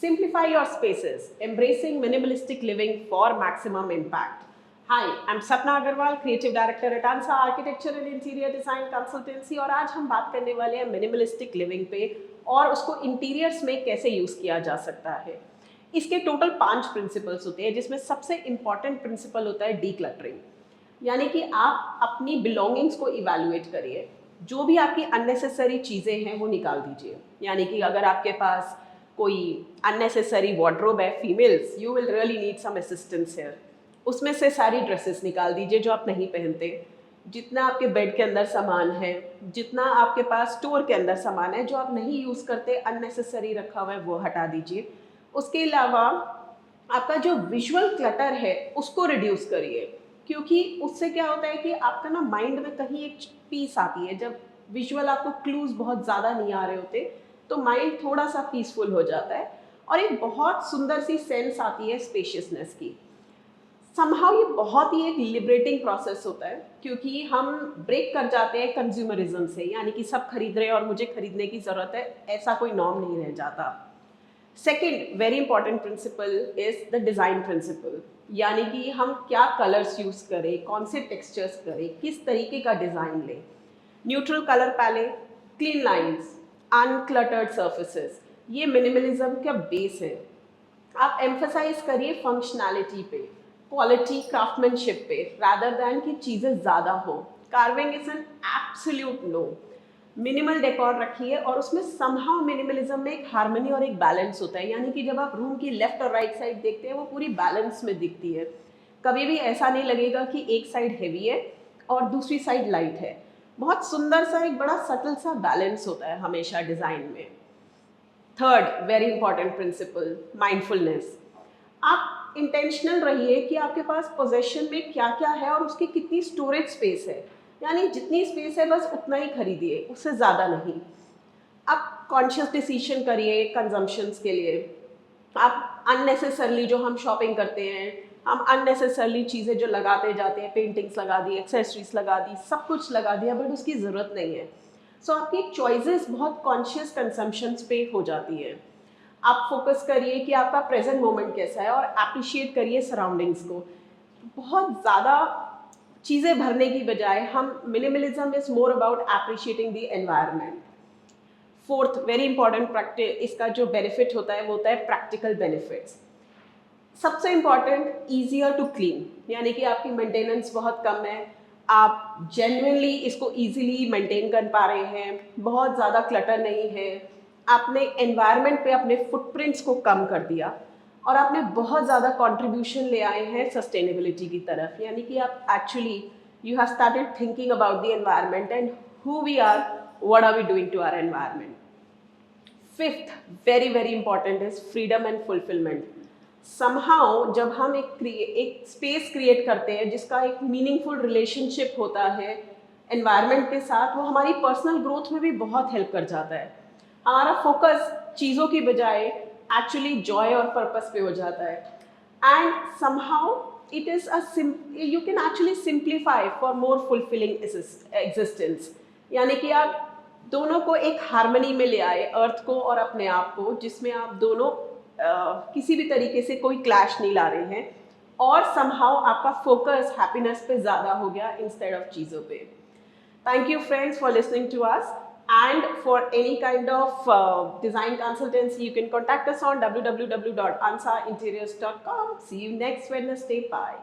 Simplify your spaces, embracing minimalistic living for maximum impact. Hi, I'm Sapna Agarwal, Creative Director at ANSA Architecture and Interior Design Consultancy और आज हम बात करने वाले हैं minimalistic living पे और उसको इंटीरियर्स में कैसे यूज़ किया जा सकता है। इसके टोटल 5 प्रिंसिपल्स होते हैं जिसमें सबसे इम्पॉर्टेंट प्रिंसिपल होता है डीक्लटरिंग, यानी कि आप अपनी बिलोंगिंग्स को इवैल्यूएट करिए, जो भी आपकी अननेसेसरी चीज़ें हैं वो निकाल दीजिए। यानी कि अगर आपके पास कोई अननेसेसरी वार्डरोब है, females you will really need some assistance here, उसमें से सारी ड्रेसेस निकाल दीजिए जो आप नहीं पहनते। जितना आपके बेड के अंदर सामान है, जितना आपके पास स्टोर के अंदर सामान है जो आप नहीं यूज़ करते, अननेसेसरी रखा हुआ है, वो हटा दीजिए। उसके अलावा आपका जो विजुअल क्लटर है उसको रिड्यूस करिए, क्योंकि उससे क्या होता है कि आपका ना माइंड में कहीं एक पीस आती है। जब विजुअल आपको क्लूज बहुत ज़्यादा नहीं आ रहे होते तो माइंड थोड़ा सा पीसफुल हो जाता है और एक बहुत सुंदर सी सेंस आती है स्पेशियसनेस की। समहाउ ये बहुत ही एक लिबरेटिंग प्रोसेस होता है, क्योंकि हम ब्रेक कर जाते हैं कंज्यूमरिज्म से, यानी कि सब खरीद रहे हैं और मुझे खरीदने की ज़रूरत है, ऐसा कोई नॉर्म नहीं रह जाता। Second very important principle is the design principle, यानी कि हम क्या कलर्स यूज़ करें, कौन से टेक्सचर्स करें, किस तरीके का डिज़ाइन लें। Neutral colour palette, clean lines, uncluttered surfaces, ये मिनिमलिज्म का बेस है। आप एम्फसाइज करिए फंक्शनैलिटी पे, क्वालिटी, क्राफ्टमैनशिप पे, रादर दैन कि चीज़ें ज़्यादा हो। Carving is an absolute no. Minimal decor रखिए और उसमें समहाउ मिनिमलिज्म में एक हार्मनी और एक बैलेंस होता है, यानी कि जब आप रूम की लेफ्ट और राइट साइड देखते हैं वो पूरी बैलेंस में दिखती है। कभी भी ऐसा नहीं लगेगा कि एक साइड हैवी है और दूसरी साइड लाइट है। बहुत सुंदर सा एक बड़ा सटल सा बैलेंस होता है हमेशा डिज़ाइन में। Third very important principal, mindfulness. आप इंटेंशनल रहिए कि आपके पास पोजेशन में क्या क्या है और उसकी कितनी स्टोरेज स्पेस है, यानी जितनी स्पेस है बस उतना ही खरीदिए, उससे ज़्यादा नहीं। आप कॉन्शियस डिसीजन करिए कंजम्पशंस के लिए। आप अननेसेसरली जो हम शॉपिंग करते हैं, हम अननेसेसरली चीज़ें जो लगाते जाते हैं, पेंटिंग्स लगा दी, एक्सेसरीज लगा दी, सब कुछ लगा दिया, बट उसकी ज़रूरत नहीं है। सो आपकी चॉइसेस बहुत कॉन्शियस कंजम्पशंस पे हो जाती है। आप फोकस करिए कि आपका प्रेजेंट मोमेंट कैसा है और अप्रिशिएट करिए सराउंडिंग्स को। बहुत ज़्यादा चीज़ें भरने की बजाय हम minimalism is more about appreciating the environment. Fourth very important practice, इसका जो बेनिफिट होता है वो होता है प्रैक्टिकल बेनिफिट्स। सबसे इम्पॉर्टेंट, ईजियर टू क्लीन, यानी कि आपकी मेंटेनेंस बहुत कम है, आप जेन्युइनली इसको ईजिली मेंटेन कर पा रहे हैं, बहुत ज़्यादा क्लटर नहीं है, आपने एनवायरनमेंट पे अपने फुटप्रिंट्स को कम कर दिया और आपने बहुत ज़्यादा कंट्रीब्यूशन ले आए हैं सस्टेनेबिलिटी की तरफ, यानी कि आप actually you have started thinking about the environment and who we are, what are we doing to our environment. Fifth very very important is freedom and fulfilment. Somehow जब हम एक स्पेस क्रिएट करते हैं जिसका एक मीनिंगफुल रिलेशनशिप होता है environment के साथ, वो हमारी पर्सनल ग्रोथ में भी बहुत हेल्प कर जाता है। हमारा फोकस चीज़ों की बजाय एक्चुअली जॉय और पर्पस पे हो जाता है। And somehow it is you can actually simplify for more fulfilling existence, यानी कि आप दोनों को एक हार्मनी में ले आए, अर्थ को और अपने आप को, जिसमें आप दोनों किसी भी तरीके से कोई क्लैश नहीं ला रहे हैं और समहाउ आपका फोकस हैप्पीनेस पे ज़्यादा हो गया इंस्टेड ऑफ चीज़ों पे। Thank you friends for listening to us, and for any kind of design consultancy you can contact us on www.ansainteriors.com. See you next Wednesday. Bye.